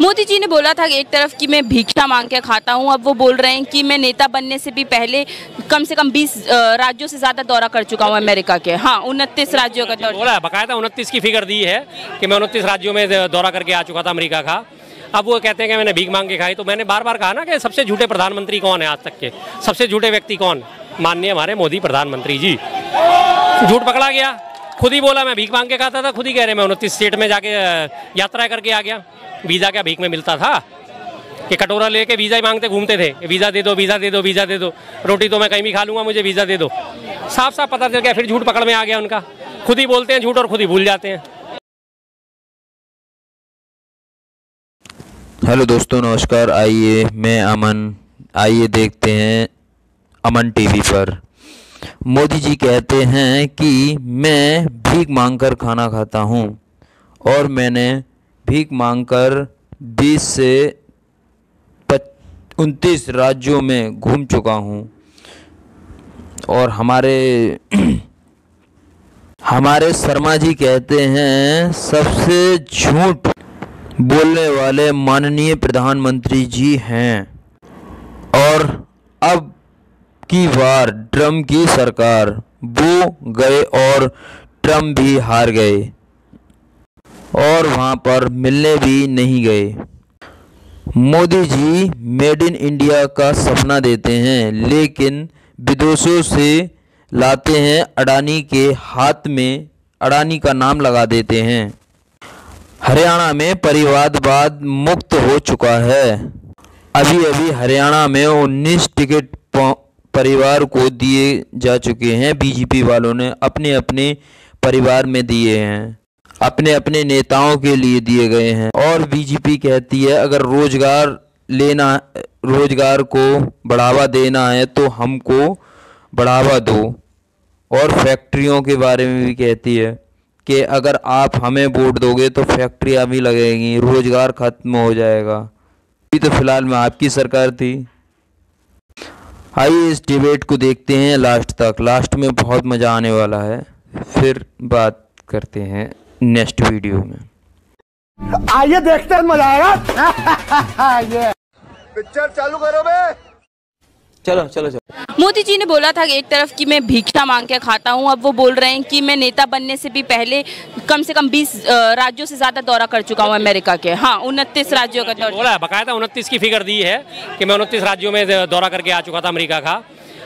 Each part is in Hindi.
मोदी जी ने बोला था कि एक तरफ कि मैं भिक्षा मांग के खाता हूं, अब वो बोल रहे हैं कि मैं नेता बनने से भी पहले कम से कम 20 राज्यों से ज़्यादा दौरा कर चुका हूं अमेरिका के। हाँ, 29 राज्यों का दौरा बोला है, बाकायदा 29 की फिगर दी है कि मैं 29 राज्यों में दौरा करके आ चुका था अमेरिका का। अब वो कहते हैं कि मैंने भीख मांग के खाई, तो मैंने बार बार कहा ना कि सबसे झूठे प्रधानमंत्री कौन है आज तक के, सबसे झूठे व्यक्ति कौन? माननीय हमारे मोदी प्रधानमंत्री जी। झूठ पकड़ा गया, खुद ही बोला मैं भीख मांग के खाता था, खुद ही कह रहे मैं 29 स्टेट में जाके यात्रा करके आ गया। वीज़ा क्या भीख में मिलता था कि कटोरा लेके वीज़ा ही मांगते घूमते थे, वीज़ा दे दो, वीज़ा दे दो, वीज़ा दे दो, रोटी तो मैं कहीं भी खा लूँगा, मुझे वीज़ा दे दो। साफ साफ पता चल गया, फिर झूठ पकड़ में आ गया उनका। खुद ही बोलते हैं झूठ और खुद ही भूल जाते हैं। हेलो दोस्तों, नमस्कार। आइए मैं अमन, आइए देखते हैं अमन टीवी पर। मोदी जी कहते हैं कि मैं भीख मांगकर खाना खाता हूं और मैंने भीख मांगकर 20 से 29 राज्यों में घूम चुका हूं। और हमारे शर्मा जी कहते हैं सबसे झूठ बोलने वाले माननीय प्रधानमंत्री जी हैं। और अब की बार ट्रम्प की सरकार, वो गए और ट्रम्प भी हार गए और वहाँ पर मिलने भी नहीं गए। Modi ji made in India का सपना देते हैं, लेकिन विदेशों से लाते हैं, अडानी के हाथ में अडानी का नाम लगा देते हैं। हरियाणा में परिवारवाद मुक्त हो चुका है। अभी अभी हरियाणा में 19 टिकट परिवार को दिए जा चुके हैं। बीजेपी वालों ने अपने अपने परिवार में दिए हैं, अपने अपने नेताओं के लिए दिए गए हैं। और बीजेपी कहती है अगर रोजगार को बढ़ावा देना है तो हमको बढ़ावा दो। और फैक्ट्रियों के बारे में भी कहती है कि अगर आप हमें वोट दोगे तो फैक्ट्रियां भी लगेंगी, रोजगार खत्म हो जाएगा। अभी तो फिलहाल में आपकी सरकार थी। आइए इस डिबेट को देखते हैं लास्ट तक। लास्ट में बहुत मज़ा आने वाला है। फिर बात करते हैं नेक्स्ट वीडियो में। आइए देखते हैं, मजा आएगा। पिक्चर चालू करो बे। चलो चलो चलो। मोदी जी ने बोला था कि एक तरफ कि मैं भिक्षा मांग के खाता हूं, अब वो बोल रहे हैं कि मैं नेता बनने से भी पहले कम से कम 20 राज्यों से ज़्यादा दौरा कर चुका हूं अमेरिका के। हाँ, 29 राज्यों का दौरा। बोला है, बाकायदा 29 की फिगर दी है कि मैं 29 राज्यों में दौरा करके आ चुका था अमेरिका का।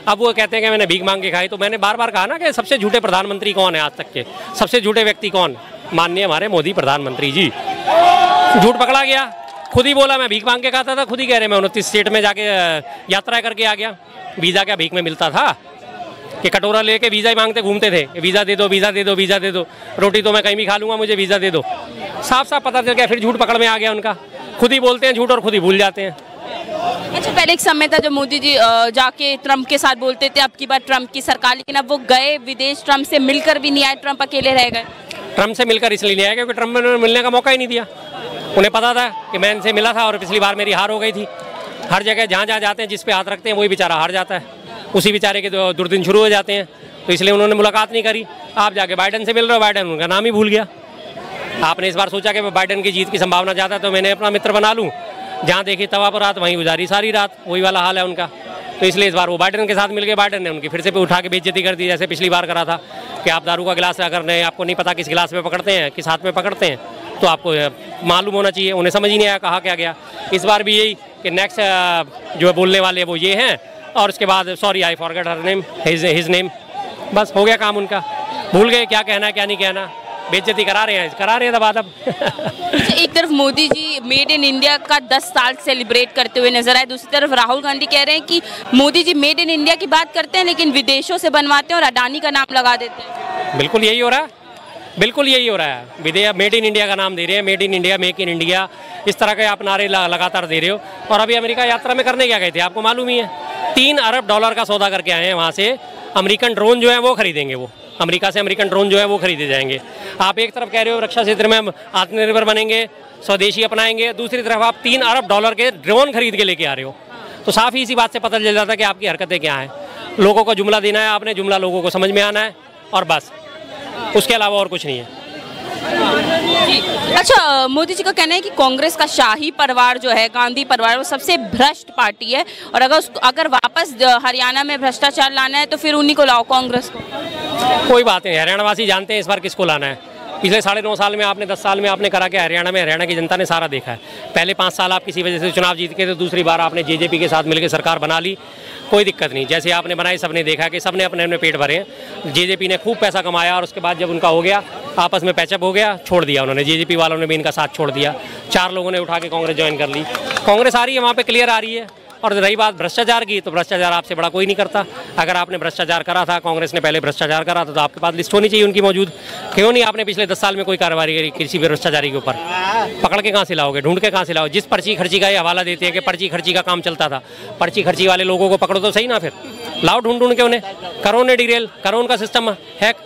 अब वो कहते हैं कि मैंने भीख मांग के खाई, तो मैंने बार बार कहा ना कि सबसे झूठे प्रधानमंत्री कौन है आज तक के, सबसे झूठे व्यक्ति कौन? माननीय हमारे मोदी प्रधानमंत्री जी। झूठ पकड़ा गया, खुद ही बोला मैं भीख मांग के खाता था, खुद ही कह रहे मैं 29 स्टेट में जाके यात्रा करके आ गया। वीज़ा क्या भीख में मिलता था कि कटोरा लेके वीज़ा ही मांगते घूमते थे, वीज़ा दे दो, वीज़ा दे दो, वीज़ा दे दो, रोटी तो मैं कहीं भी खा लूँगा, मुझे वीज़ा दे दो। साफ साफ पता चल गया, फिर झूठ पकड़ में आ गया उनका। खुद ही बोलते हैं झूठ और खुद ही भूल जाते हैं। अच्छा, पहले एक समय था जब मोदी जी जाके ट्रम्प के साथ बोलते थे अब की बार ट्रम्प की सरकार, लेकिन अब वो गए विदेश, ट्रम्प से मिलकर भी नहीं आए, ट्रम्प अकेले रह गए। ट्रम्प से मिलकर इसलिए नहीं आया क्योंकि ट्रम्प ने मिलने का मौका ही नहीं दिया। उन्हें पता था कि मैं इनसे मिला था और पिछली बार मेरी हार हो गई थी। हर जगह जहाँ जहाँ जाते हैं, जिस पे हाथ रखते हैं वही बेचारा हार जाता है, उसी बेचारे के दुर्दिन शुरू हो जाते हैं। तो इसलिए उन्होंने मुलाकात नहीं करी। आप जाके बाइडन से मिल रहे हो, बाइडन उनका नाम ही भूल गया। आपने इस बार सोचा कि बाइडन की जीत की संभावना ज़्यादा है तो मैंने अपना मित्र बना लूँ, जहाँ देखी तवा पर रात वहीं गुजारी सारी रात, वही वाला हाल है उनका। तो इसलिए इस बार वो बाइडन के साथ मिल गए। बाइडन ने उनकी फिर से उठा के बेइज्जती कर दी, जैसे पिछली बार करा था कि आप दारू का गिलास अगर नहीं, आपको नहीं पता किस गिलास में पकड़ते हैं, किस हाथ में पकड़ते हैं, तो आपको मालूम होना चाहिए। उन्हें समझ ही नहीं आया कहा क्या गया। इस बार भी यही कि नेक्स्ट जो बोलने वाले वो ये हैं, और उसके बाद sorry I forget her name, his name, बस हो गया काम उनका। भूल गए क्या कहना है क्या नहीं कहना, बेइज्जती करा रहे हैं दबादब। एक तरफ Modi ji made in India का 10 साल सेलिब्रेट करते हुए नजर आए, दूसरी तरफ राहुल गांधी कह रहे हैं कि Modi ji made in India की बात करते हैं लेकिन विदेशों से बनवाते हैं और अडानी का नाम लगा देते हैं। बिल्कुल यही हो रहा है, बिल्कुल यही हो रहा है। विदेश मेड इन इंडिया का नाम दे रहे हैं, made in India, make in India, इस तरह के आप नारे लगातार दे रहे हो। और अभी अमेरिका यात्रा में करने क्या गए थे आपको मालूम ही है। $3 अरब का सौदा करके आए हैं वहाँ से। अमेरिकन ड्रोन जो है वो खरीदेंगे, वो अमेरिका से अमेरिकन ड्रोन जो है वो खरीदे जाएंगे। आप एक तरफ कह रहे हो रक्षा क्षेत्र में हम आत्मनिर्भर बनेंगे, स्वदेशी अपनाएंगे, दूसरी तरफ आप $3 अरब के ड्रोन खरीद के लेके आ रहे हो। तो साफ ही इसी बात से पता चल जाता है कि आपकी हरकतें क्या हैं। लोगों को जुमला देना है, आपने जुमला लोगों को समझ में आना है और बस, उसके अलावा और कुछ नहीं है। जी। अच्छा, मोदी जी का कहना है कि कांग्रेस का शाही परिवार जो है, गांधी परिवार, वो सबसे भ्रष्ट पार्टी है और अगर वापस हरियाणा में भ्रष्टाचार लाना है तो फिर उन्हीं को लाओ, कांग्रेस को। कोई बात नहीं, हरियाणावासी जानते हैं इस बार किसको लाना है। पिछले 9.5 साल में आपने 10 साल में आपने करा के हरियाणा की जनता ने सारा देखा है। पहले 5 साल आप किसी वजह से चुनाव जीत के, तो दूसरी बार आपने जेजेपी के साथ मिलकर सरकार बना ली, कोई दिक्कत नहीं। जैसे आपने बनाई, सबने देखा कि सबने अपने अपने पेट भरे हैं। जेजेपी ने खूब पैसा कमाया और उसके बाद जब उनका हो गया, आपस में पैचअप हो गया, छोड़ दिया उन्होंने। जेजेपी वालों ने भी इनका साथ छोड़ दिया, 4 लोगों ने उठा के कांग्रेस ज्वाइन कर ली। कांग्रेस आ रही है, वहाँ पे क्लियर आ रही है। और रही बात भ्रष्टाचार की, तो भ्रष्टाचार आपसे बड़ा कोई नहीं करता। अगर आपने भ्रष्टाचार करा था, कांग्रेस ने पहले भ्रष्टाचार करा था, तो आपके पास लिस्ट होनी चाहिए उनकी मौजूद। क्यों नहीं आपने पिछले 10 साल में कोई कार्रवाई करी किसी भी भ्रष्टाचारी के ऊपर? पकड़ के कहाँ से लाओगे, ढूंढ के कहाँ से लाओगे? जिस पर्ची खर्ची का ये हवाला देते हैं कि पर्ची खर्ची का काम चलता था, पर्ची खर्ची वाले लोगों को पकड़ो तो सही ना, फिर लाओ ढूंढ के उन्हें, करो उन्हें डिरेल, करो उनका सिस्टम हैक,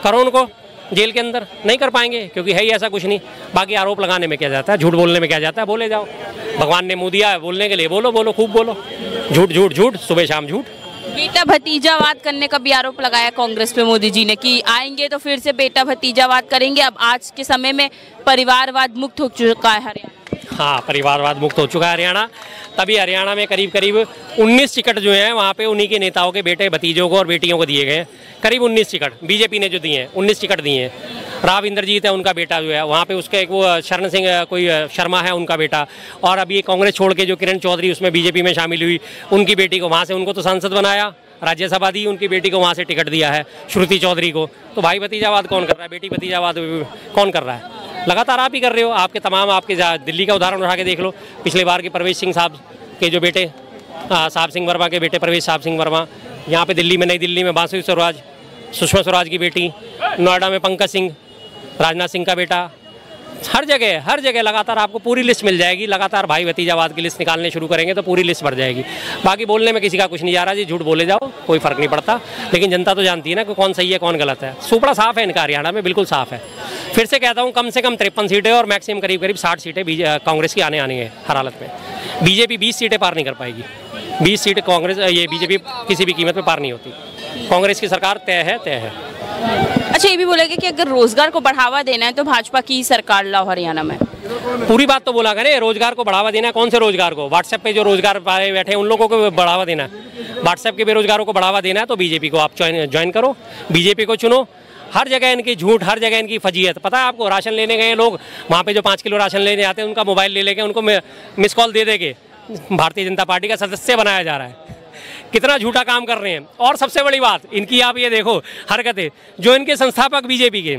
करो उनको जेल के अंदर। नहीं कर पाएंगे क्योंकि है ही ऐसा कुछ नहीं। बाकी आरोप लगाने में क्या जाता है, झूठ बोलने में क्या जाता है, बोले जाओ। भगवान ने मुँह दिया है बोलने के लिए, बोलो खूब बोलो, झूठ झूठ झूठ, सुबह शाम झूठ। बेटा भतीजावाद करने का भी आरोप लगाया कांग्रेस पे मोदी जी ने कि आएंगे तो फिर से बेटा भतीजावाद करेंगे। अब आज के समय में परिवारवाद मुक्त हो चुका है हरियाणा। हाँ, परिवारवाद मुक्त हो चुका है हरियाणा। तभी हरियाणा में करीब 19 टिकट जो हैं वहाँ पे उन्हीं के नेताओं के बेटे भतीजों को और बेटियों को दिए गए हैं। करीब 19 टिकट बीजेपी ने जो दिए हैं, 19 टिकट दिए हैं। राव इंद्रजीत है उनका बेटा जो है वहाँ पे, उसका एक वो शरण सिंह कोई शर्मा है उनका बेटा। और अभी कांग्रेस छोड़ के जो किरण चौधरी उसमें बीजेपी में शामिल हुई, उनकी बेटी को वहाँ से, उनको तो सांसद बनाया, राज्यसभा दी, उनकी बेटी को वहाँ से टिकट दिया है, श्रुति चौधरी को। तो भाई भतीजावाद कौन कर रहा है, बेटी भतीजावाद कौन कर रहा है? लगातार आप ही कर रहे हो। आपके तमाम, आपके दिल्ली का उदाहरण उठा के देख लो। पिछले बार के परवेश सिंह साहब के जो बेटे, साहब सिंह वर्मा के बेटे परवेश साहब सिंह वर्मा, यहाँ पे दिल्ली में, नई दिल्ली में बांसुरी स्वराज, सुषमा स्वराज की बेटी, नोएडा में पंकज सिंह, राजनाथ सिंह का बेटा, हर जगह लगातार आपको पूरी लिस्ट मिल जाएगी। लगातार भाई भतीजावाद की लिस्ट निकालने शुरू करेंगे तो पूरी लिस्ट भर जाएगी। बाकी बोलने में किसी का कुछ नहीं जा रहा जी, झूठ बोले जाओ, कोई फर्क नहीं पड़ता। लेकिन जनता तो जानती है ना कि कौन सही है कौन गलत है। सुपड़ा साफ है इनका, हरियाणा में बिल्कुल साफ है। फिर से कहता हूँ, कम से कम 53 सीटें और मैक्सिमम करीब 60 सीटें कांग्रेस की आने है हर हालत में। बीजेपी 20 सीटें पार नहीं कर पाएगी। 20 सीट कांग्रेस, ये बीजेपी किसी भी कीमत पर पार नहीं होती। कांग्रेस की सरकार तय है। अच्छा, ये भी बोलेगा कि अगर रोजगार को बढ़ावा देना है तो भाजपा की सरकार लाओ हरियाणा में। पूरी बात तो बोला करें, रोजगार को बढ़ावा देना है। कौन से रोजगार को? व्हाट्सएप पे जो रोजगार पाए बैठे हैं उन लोगों को बढ़ावा देना है। व्हाट्सएप के बेरोजगारों को बढ़ावा देना है तो बीजेपी को आप ज्वाइन करो, बीजेपी को चुनो। हर जगह इनकी झूठ, हर जगह इनकी फजीयत। पता है आपको, राशन लेने गए लोग वहाँ पे जो 5 किलो राशन लेने आते हैं, उनका मोबाइल ले लेके उनको मिस कॉल दे देके भारतीय जनता पार्टी का सदस्य बनाया जा रहा है। कितना झूठा काम कर रहे हैं। और सबसे बड़ी बात इनकी, आप ये देखो हरकतें, जो इनके संस्थापक बीजेपी के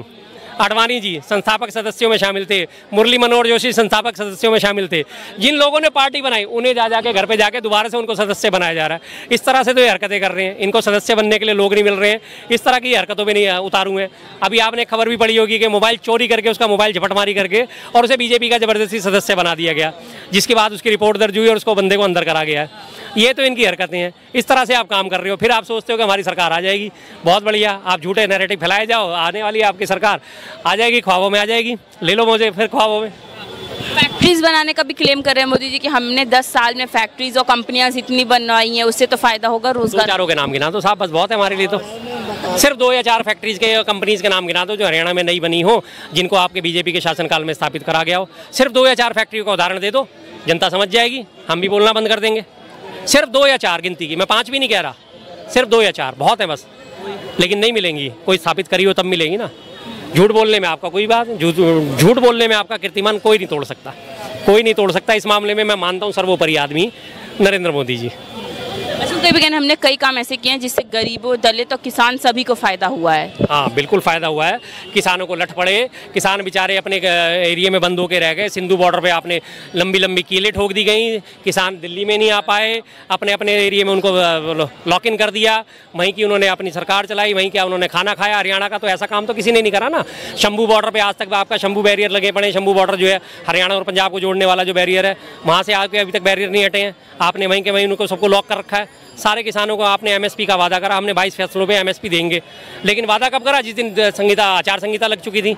आडवाणी जी संस्थापक सदस्यों में शामिल थे, मुरली मनोहर जोशी संस्थापक सदस्यों में शामिल थे। जिन लोगों ने पार्टी बनाई उन्हें जाके घर पे जाके दोबारा से उनको सदस्य बनाया जा रहा है। इस तरह से तो ये हरकतें कर रहे हैं। इनको सदस्य बनने के लिए लोग नहीं मिल रहे हैं, इस तरह की हरकतों में नहीं उतारू हैं। अभी आपने खबर भी पढ़ी होगी कि मोबाइल चोरी करके, उसका मोबाइल झपटमारी करके और उसे बीजेपी का जबरदस्ती सदस्य बना दिया गया, जिसके बाद उसकी रिपोर्ट दर्ज हुई और उसको बंदे को अंदर करा गया है। ये तो इनकी हरकतें हैं। इस तरह से आप काम कर रहे हो, फिर आप सोचते हो कि हमारी सरकार आ जाएगी। बहुत बढ़िया, आप झूठे नैरेटिव फैलाए जाओ, आने वाली आपकी सरकार आ जाएगी, ख्वाबों में आ जाएगी। ले लो मुझे फिर ख्वाबों में। फैक्ट्रीज बनाने का भी क्लेम कर रहे हैं मोदी जी कि हमने 10 साल में फैक्ट्रीज और कंपनियां इतनी बनवाई हैं, उससे तो फायदा होगा रोजगार। 2-4 के नाम गिना दो साहब, बस बहुत है हमारे लिए। तो सिर्फ 2 या 4 फैक्ट्रीज के कंपनीज के नाम गिना दो जो हरियाणा में नई बनी हो, जिनको आपके बीजेपी के शासनकाल में स्थापित करा गया हो। सिर्फ 2 या 4 फैक्ट्री का उदाहरण दे दो, जनता समझ जाएगी, हम भी बोलना बंद कर देंगे। सिर्फ 2 या 4 गिनती की, मैं 5 भी नहीं कह रहा, सिर्फ 2 या 4 बहुत है बस। लेकिन नहीं मिलेंगी, कोई स्थापित करी हो तब मिलेंगी ना। झूठ बोलने में आपका कोई बात, झूठ बोलने में आपका कीर्तिमान कोई नहीं तोड़ सकता, कोई नहीं तोड़ सकता। इस मामले में मैं मानता हूँ सर्वोपरि आदमी नरेंद्र मोदी जी। उनके भी कहना, हमने कई काम ऐसे किए हैं जिससे गरीबों, दलित और किसान सभी को फायदा हुआ है। हाँ बिल्कुल फ़ायदा हुआ है। किसानों को लठ पड़े, किसान बेचारे अपने एरिया में बंद होकर रह गए। सिंधु बॉर्डर पे आपने लंबी लंबी कीलें ठोक दी गई, किसान दिल्ली में नहीं आ पाए, अपने अपने एरिया में उनको लॉक इन कर दिया। वहीं की उन्होंने अपनी सरकार चलाई, वहीं क्या उन्होंने खाना खाया। हरियाणा का तो ऐसा काम तो किसी ने नहीं करा ना। शंभू बॉर्डर पर आज तक आपका शंभू बैरियर लगे पड़े। शंभू बॉर्डर जो है हरियाणा और पंजाब को जोड़ने वाला जो बैरियर है, वहाँ से आके अभी तक बैरियर नहीं हटे हैं। आपने वहीं के वहीं उनको सबको लॉक कर रखा है। सारे किसानों को आपने एमएसपी का वादा करा, हमने 22 फैसलों पे एमएसपी देंगे, लेकिन वादा कब करा? जिस दिन आचार संहिता लग चुकी थी।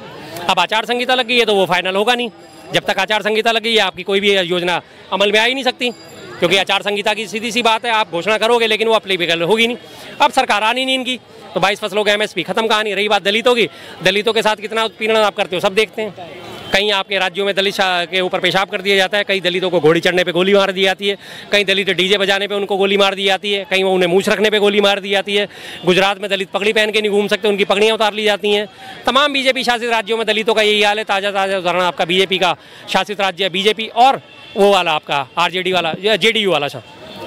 अब आचार संहिता लग गई है तो वो फाइनल होगा नहीं। जब तक आचार संहिता लग गई है आपकी कोई भी योजना अमल में आ ही नहीं सकती, क्योंकि आचार संहिता की सीधी सी बात है, आप घोषणा करोगे लेकिन वो अप्लीकेबल होगी नहीं। अब सरकार आनी नहीं इनकी, तो 22 फसलों का MSP खत्म कहानी। रही बात दलितों की, दलितों के साथ कितना उत्पीड़न आप करते हो सब देखते हैं। कहीं आपके राज्यों में दलित के ऊपर पेशाब कर दिया जाता है, कई दलितों को घोड़ी चढ़ने पे गोली मार दी जाती है, कई दलित डीजे बजाने पे उनको गोली मार दी जाती है, कहीं वो उन्हें मूछ रखने पे गोली मार दी जाती है। गुजरात में दलित पगड़ी पहन के नहीं घूम सकते, उनकी पगड़ियाँ उतार ली जाती हैं। तमाम बीजेपी शासित राज्यों में दलितों का यही हाल है। ताज़ा उदाहरण आपका बीजेपी का शासित राज्य है, बीजेपी और वो वाला आपका RJD वाला JDU वाला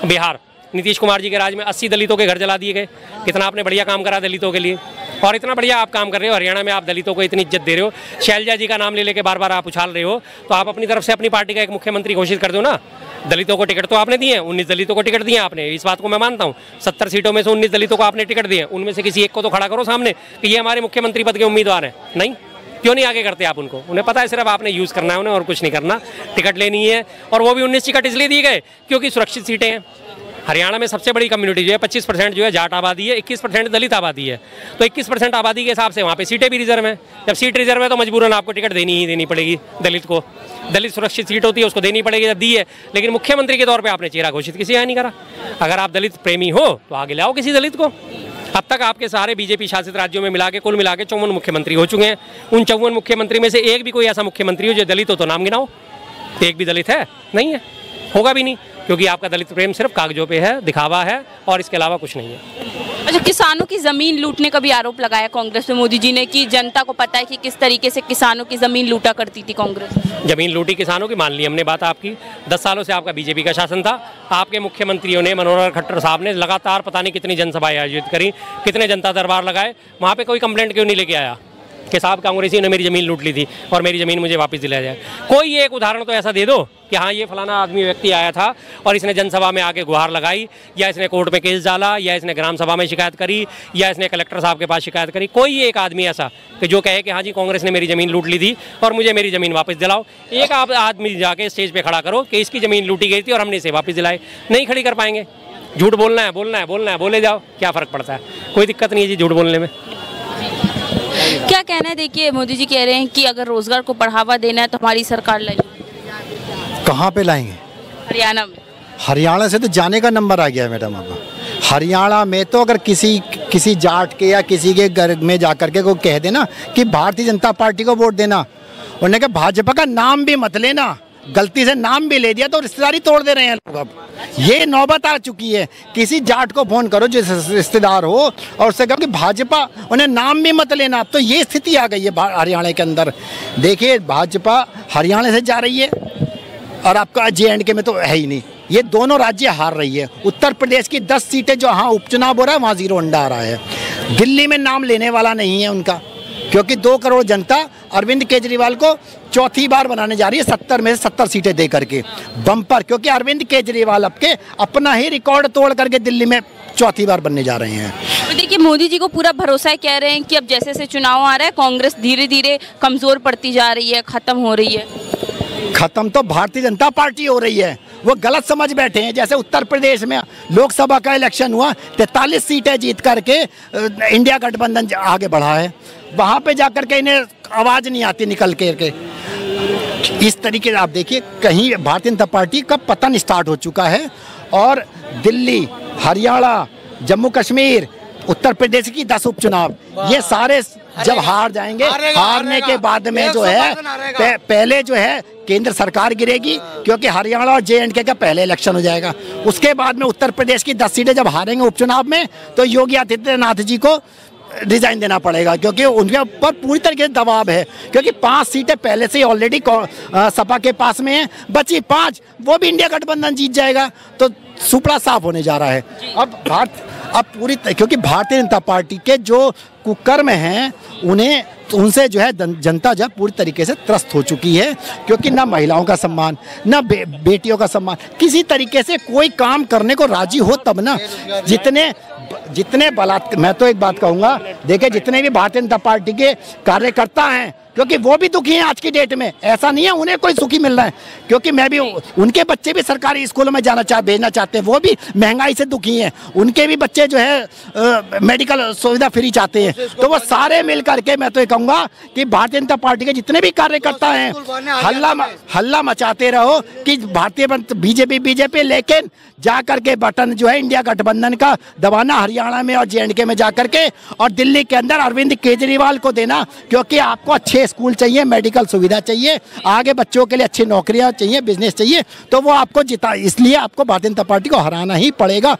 बिहार, नीतीश कुमार जी के राज में 80 दलितों के घर जला दिए गए। कितना आपने बढ़िया काम करा दलितों के लिए, और इतना बढ़िया आप काम कर रहे हो। हरियाणा में आप दलितों को इतनी इज्जत दे रहे हो, शैलजा जी का नाम ले लेके बार बार आप उछाल रहे हो, तो आप अपनी तरफ से अपनी पार्टी का एक मुख्यमंत्री घोषित कर दो ना। दलितों को टिकट तो आपने दिए हैं, 19 दलितों को टिकट दिए आपने, इस बात को मैं मानता हूँ। 70 सीटों में से 19 दलितों को आपने टिकट दिए, उनमें से किसी एक को तो खड़ा करो सामने कि ये हमारे मुख्यमंत्री पद के उम्मीदवार हैं। नहीं, क्यों नहीं आगे करते आप उनको? उन्हें पता है सिर्फ आपने यूज़ करना है उन्हें, और कुछ नहीं करना। टिकट लेनी है, और वो भी 19 टिकट इसलिए दिए गए क्योंकि सुरक्षित सीटें हैं। हरियाणा में सबसे बड़ी कम्युनिटी जो है 25% जो है जाट आबादी है, 21% दलित आबादी है। तो 21% आबादी के हिसाब से वहाँ पे सीटें भी रिजर्व हैं। जब सीट रिजर्व है तो मजबूरन आपको टिकट देनी पड़ेगी दलित को। दलित सुरक्षित सीट होती है, उसको देनी पड़ेगी, जब दी है। लेकिन मुख्यमंत्री के तौर पर आपने चेहरा घोषित किसी नहीं करा। अगर आप दलित प्रेमी हो तो आगे लाओ किसी दलित को। अब तक आपके सारे बीजेपी शासित राज्यों में मिला के कुल मिला के 54 मुख्यमंत्री हो चुके हैं। उन 54 मुख्यमंत्री में से एक भी कोई ऐसा मुख्यमंत्री हो जो दलित हो तो नाम गिनाओ। एक भी दलित है? नहीं है, होगा भी नहीं, क्योंकि आपका दलित प्रेम सिर्फ कागजों पे है, दिखावा है, और इसके अलावा कुछ नहीं है। अच्छा, किसानों की ज़मीन लूटने का भी आरोप लगाया कांग्रेस पे मोदी जी ने कि जनता को पता है कि किस तरीके से किसानों की ज़मीन लूटा करती थी कांग्रेस। ज़मीन लूटी किसानों की, मान ली हमने बात आपकी। 10 सालों से आपका बीजेपी का शासन था। आपके मुख्यमंत्रियों ने, मनोहर खट्टर साहब ने लगातार पता नहीं कितनी जनसभाएं आयोजित करी, कितने जनता दरबार लगाए, वहाँ पर कोई कंप्लेंट क्यों नहीं लेके आया कि साहब कांग्रेसी ने मेरी ज़मीन लूट ली थी और मेरी ज़मीन मुझे वापस दिलाया जाए? कोई एक उदाहरण तो ऐसा दे दो कि हाँ ये फलाना आदमी व्यक्ति आया था और इसने जनसभा में आके गुहार लगाई, या इसने कोर्ट में केस डाला, या इसने ग्राम सभा में शिकायत करी, या इसने कलेक्टर साहब के पास शिकायत करी। कोई एक आदमी ऐसा कि जो कहे कि हाँ जी कांग्रेस ने मेरी ज़मीन लूट ली थी और मुझे मेरी ज़मीन वापस दिलाओ। एक आप आदमी जाके स्टेज पर खड़ा करो कि इसकी ज़मीन लूटी गई थी और हमने इसे वापस दिलाई। नहीं खड़ी कर पाएंगे। झूठ बोलना है, बोलना है, बोलना है, बोले जाओ, क्या फ़र्क पड़ता है? कोई दिक्कत नहीं है जी झूठ बोलने में। क्या कहना है? देखिए मोदी जी कह रहे हैं कि अगर रोजगार को बढ़ावा देना है तो हमारी सरकार लाएगी। कहाँ पे लाएंगे? हरियाणा में। हरियाणा से तो जाने का नंबर आ गया है मैडम। अब हरियाणा में तो अगर किसी जाट के या किसी के घर में जाकर के को कह देना कि भारतीय जनता पार्टी को वोट देना, उन्होंने कहा भाजपा का नाम भी मत लेना, गलती से नाम भी ले दिया तो रिश्तेदारी तोड़ दे रहे हैं लोग। अब ये नौबत आ चुकी है। किसी जाट को फोन करो जो रिश्तेदार हो और उससे कहो कि भाजपा, उन्हें नाम भी मत लेना। अब तो ये स्थिति आ गई है हरियाणा के अंदर। देखिए भाजपा हरियाणा से जा रही है और आपका JNK में तो है ही नहीं। ये दोनों राज्य हार रही है। उत्तर प्रदेश की 10 सीटें जो हाँ उपचुनाव हो रहा है वहाँ 0 अंडा आ रहा है। दिल्ली में नाम लेने वाला नहीं है उनका, क्योंकि 2 करोड़ जनता अरविंद केजरीवाल को चौथी बार बनाने जा रही है 70 में से 70 सीटें दे करके बम्पर। क्योंकि अरविंद केजरीवाल अपना ही रिकॉर्ड तोड़ करके दिल्ली में चौथी बार बनने जा रहे हैं। तो देखिए मोदी जी को पूरा भरोसा है, कह रहे हैं कि अब जैसे जैसे चुनाव आ रहा है कांग्रेस धीरे धीरे कमजोर पड़ती जा रही है, खत्म हो रही है। खत्म तो भारतीय जनता पार्टी हो रही है। वो गलत समझ बैठे हैं। जैसे उत्तर प्रदेश में लोकसभा का इलेक्शन हुआ, 43 सीटें जीत करके इंडिया गठबंधन आगे बढ़ा है। वहाँ पे जाकर के इन्हें आवाज़ नहीं आती निकल के। इस तरीके से आप देखिए कहीं भारतीय जनता पार्टी का पतन स्टार्ट हो चुका है। और दिल्ली, हरियाणा, जम्मू कश्मीर, उत्तर प्रदेश की 10 उपचुनाव, ये सारे जब हार जाएंगे, हारने के बाद में जो है पहले जो है केंद्र सरकार गिरेगी, क्योंकि हरियाणा और JNK का पहले इलेक्शन हो जाएगा। उसके बाद में उत्तर प्रदेश की 10 सीटें जब हारेंगे उपचुनाव में तो योगी आदित्यनाथ जी को रिजाइन देना पड़ेगा, क्योंकि उनके ऊपर पूरी तरीके से दबाव है। क्योंकि 5 सीटें पहले से ही ऑलरेडी सपा के पास में है, बची 5 वो भी इंडिया गठबंधन जीत जाएगा, तो सुपड़ा साफ होने जा रहा है। अब पूरी, क्योंकि भारतीय जनता पार्टी के जो कुकर्म हैं उनसे जो है जनता जो है पूरी तरीके से त्रस्त हो चुकी है। क्योंकि ना महिलाओं का सम्मान, ना बेटियों का सम्मान, किसी तरीके से कोई काम करने को राजी हो तब ना। जितने बलात्कार, मैं तो एक बात कहूँगा, देखिए जितने भी भारतीय जनता पार्टी के कार्यकर्ता हैं क्योंकि वो भी दुखी हैं आज की डेट में। ऐसा नहीं है उन्हें कोई सुखी मिल रहा है, क्योंकि मैं भी, उनके बच्चे भी सरकारी स्कूलों में भेजना चाहते हैं, वो भी महंगाई से दुखी हैं। उनके भी बच्चे जो है मेडिकल सुविधा फ्री चाहते हैं। तो वो सारे मिल करके मैं तो ये कहूँगा कि भारतीय जनता पार्टी के जितने भी कार्यकर्ता हैं हल्ला मचाते रहो कि भारतीय बीजेपी, लेकिन जा करके बटन जो है इंडिया गठबंधन का दबाना हरियाणा में और JNK में जा करके, और दिल्ली के अंदर अरविंद केजरीवाल को देना, क्योंकि आपको अच्छे स्कूल चाहिए, मेडिकल सुविधा चाहिए, आगे बच्चों के लिए अच्छी नौकरियां चाहिए, बिजनेस चाहिए, तो वो आपको इसलिए आपको भारतीय जनता पार्टी को हराना ही पड़ेगा।